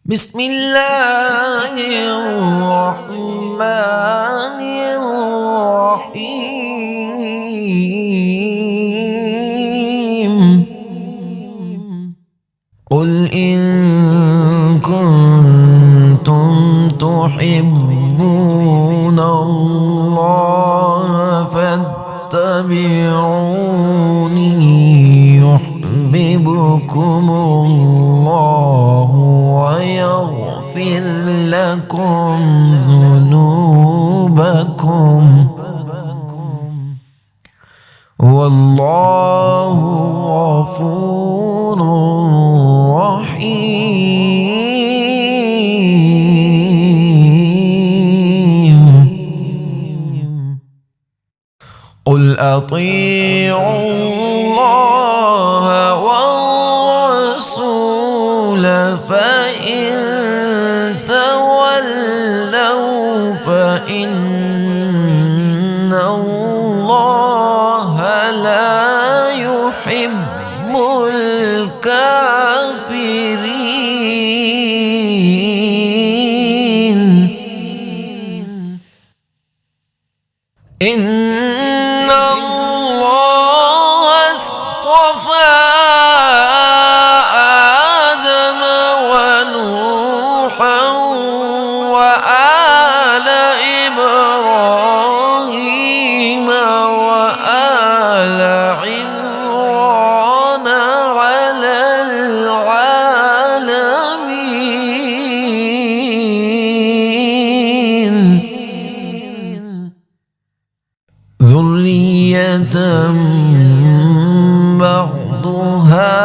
بسم الله الرحمن الرحيم. قل إن كنتم تحبون الله فاتبعوني يحببكم الله ويغفر لكم ذنوبكم والله غفور رحيم. قل أطيعوا الله والرسول فإن تولوا فإن الله لا يحب الكافرين. إن الله اصطفى آدم ونوحا وآل إبراهيم وآل عمران على العالمين ذرية بعضها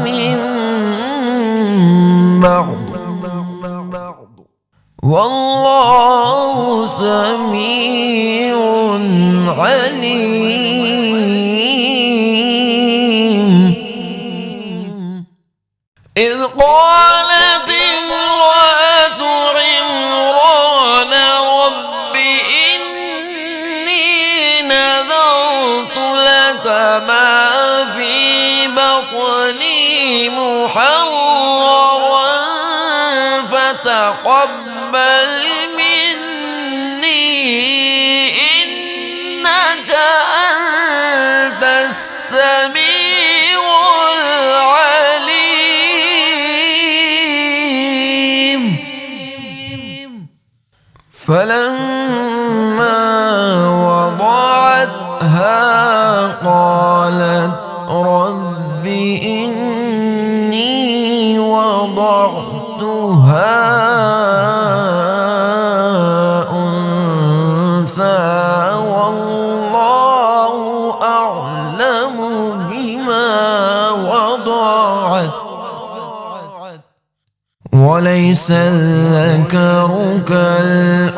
من بعض والله سميع عليم. إذ قالت امرأة عمران رب إني نذرت لك ما في بطني محررا فتقبل مني إنك أنت السميع العليم. فلما وضعتها قالت رب إني وضعتها أنثى والله أعلم بما وضعت وليس الذكر كالأنثى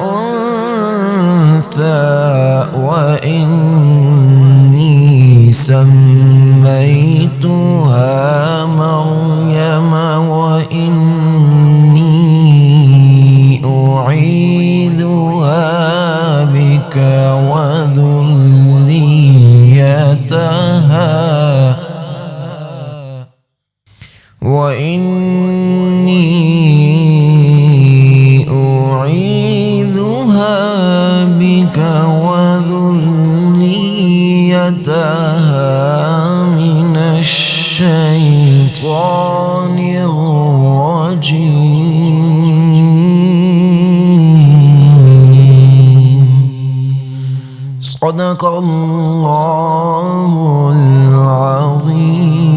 وإني سميتها مريم وإني أعيذها بك وذريتها من الشيطان الرجيم. صدق الله العظيم.